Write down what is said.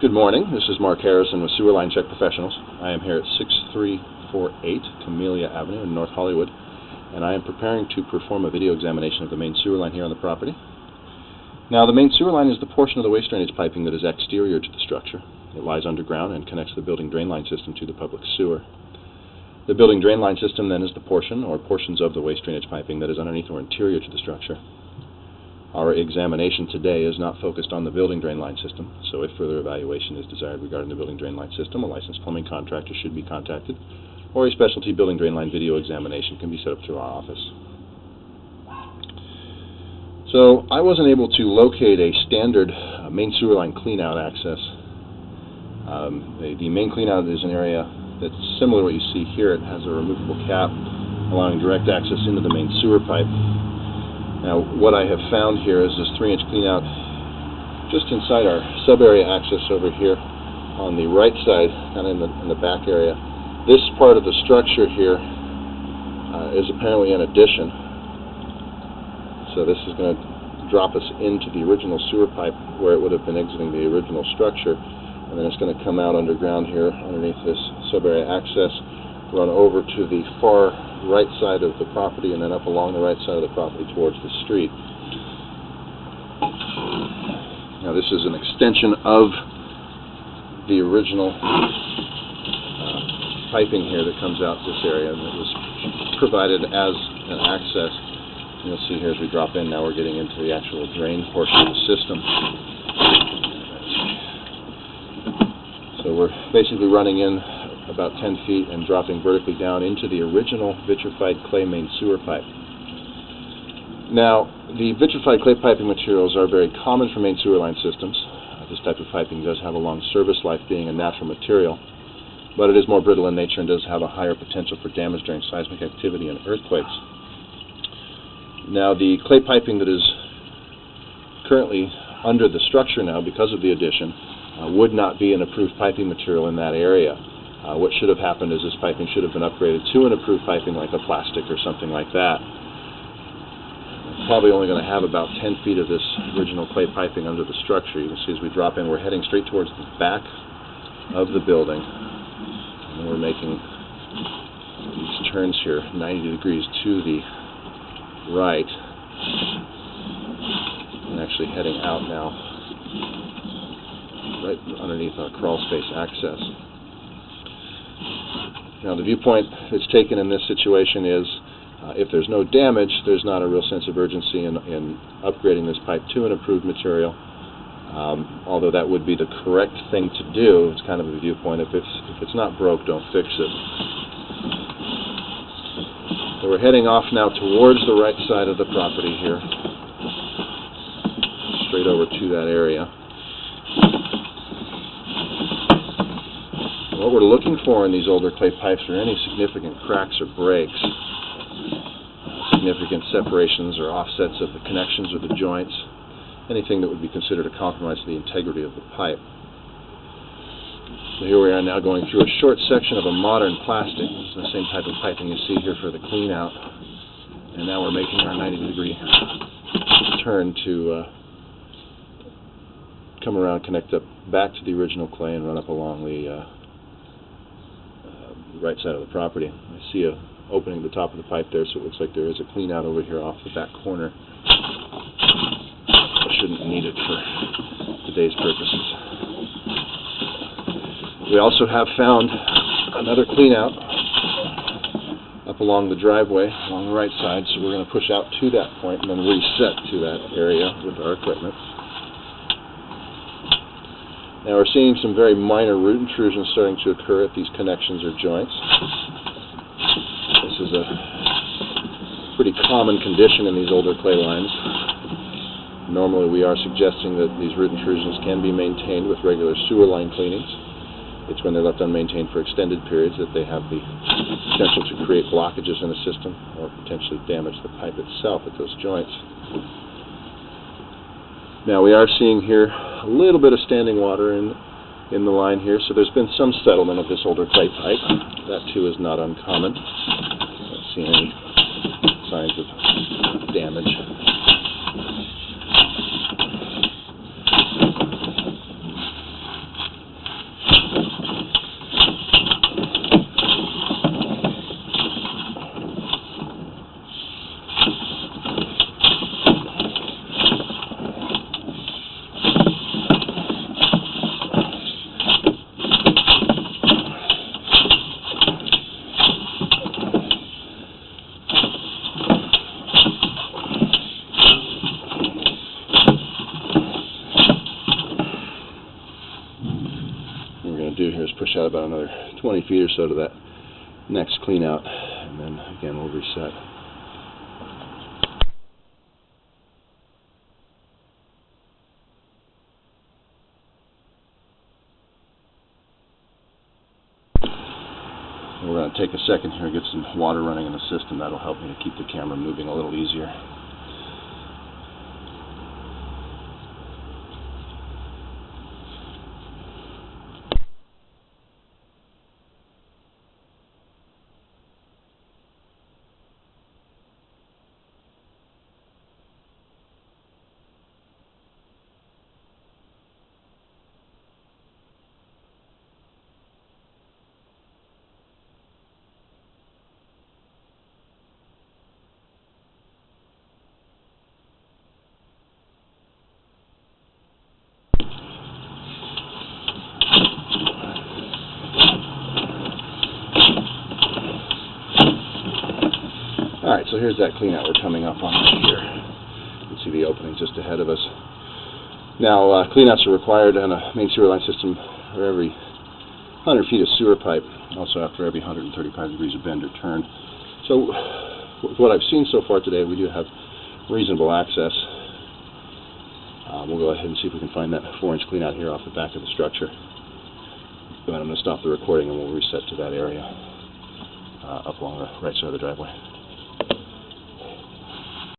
Good morning. This is Mark Harrison with Sewer Line Check Professionals. I am here at 6348 CAmellia Ave in North Hollywood, and I am preparing to perform a video examination of the main sewer line here on the property. Now, the main sewer line is the portion of the waste drainage piping that is exterior to the structure. It lies underground and connects the building drain line system to the public sewer. The building drain line system then is the portion or portions of the waste drainage piping that is underneath or interior to the structure. Our examination today is not focused on the building drain line system, so if further evaluation is desired regarding the building drain line system, a licensed plumbing contractor should be contacted, or a specialty building drain line video examination can be set up through our office. So I wasn't able to locate a standard main sewer line cleanout access. The main cleanout is an area that's similar to what you see here. It has a removable cap allowing direct access into the main sewer pipe. Now, what I have found here is this 3-inch cleanout just inside our sub-area access over here on the right side, kind of in the back area. This part of the structure here is apparently an addition. So this is going to drop us into the original sewer pipe where it would have been exiting the original structure, and then it's going to come out underground here underneath this sub-area access, run over to the far right side of the property, and then up along the right side of the property towards the street. Now, this is an extension of the original piping here that comes out this area, and it was provided as an access. You'll see here as we drop in, now we're getting into the actual drain portion of the system. So we're basically running in about 10 feet and dropping vertically down into the original vitrified clay main sewer pipe. Now, the vitrified clay piping materials are very common for main sewer line systems. This type of piping does have a long service life, being a natural material, but it is more brittle in nature and does have a higher potential for damage during seismic activity and earthquakes. Now, the clay piping that is currently under the structure now, because of the addition, would not be an approved piping material in that area. What should have happened is this piping should have been upgraded to an approved piping like a plastic or something like that. It's probably only going to have about 10 feet of this original clay piping under the structure. You can see as we drop in, we're heading straight towards the back of the building. And we're making these turns here 90 degrees to the right. And actually heading out now, right underneath our crawl space access. Now, the viewpoint that's taken in this situation is if there's no damage, there's not a real sense of urgency in upgrading this pipe to an approved material. Although that would be the correct thing to do. It's kind of a viewpoint. If it's not broke, don't fix it. So we're heading off now towards the right side of the property here, straight over to that area. What we're looking for in these older clay pipes are any significant cracks or breaks, significant separations or offsets of the connections or the joints, anything that would be considered a compromise to the integrity of the pipe. So here we are now going through a short section of a modern plastic. This is the same type of piping you see here for the clean out. And now we're making our 90-degree turn to come around, connect up back to the original clay, and run up along the right side of the property. I see a opening at the top of the pipe there, so it looks like there is a clean out over here off the back corner. I shouldn't need it for today's purposes. We also have found another clean out up along the driveway along the right side, so we're going to push out to that point and then reset to that area with our equipment. Now we're seeing some very minor root intrusions starting to occur at these connections or joints. This is a pretty common condition in these older clay lines. Normally we are suggesting that these root intrusions can be maintained with regular sewer line cleanings. It's when they're left unmaintained for extended periods that they have the potential to create blockages in the system or potentially damage the pipe itself at those joints. Now we are seeing here a little bit of standing water in the line here, so there's been some settlement of this older clay pipe. That too is not uncommon. Don't see any signs of damage. here is push out about another 20 feet or so to that next clean out, and then again we'll reset. We're going to take a second here and get some water running in the system. That'll help me to keep the camera moving a little easier. Alright, so here's that clean out we're coming up on right here. You can see the opening just ahead of us. Now, clean outs are required on a main sewer line system for every 100 feet of sewer pipe, also after every 135 degrees of bend or turn. So, with what I've seen so far today, we do have reasonable access. We'll go ahead and see if we can find that 4-inch clean out here off the back of the structure. But I'm going to stop the recording and we'll reset to that area up along the right side of the driveway.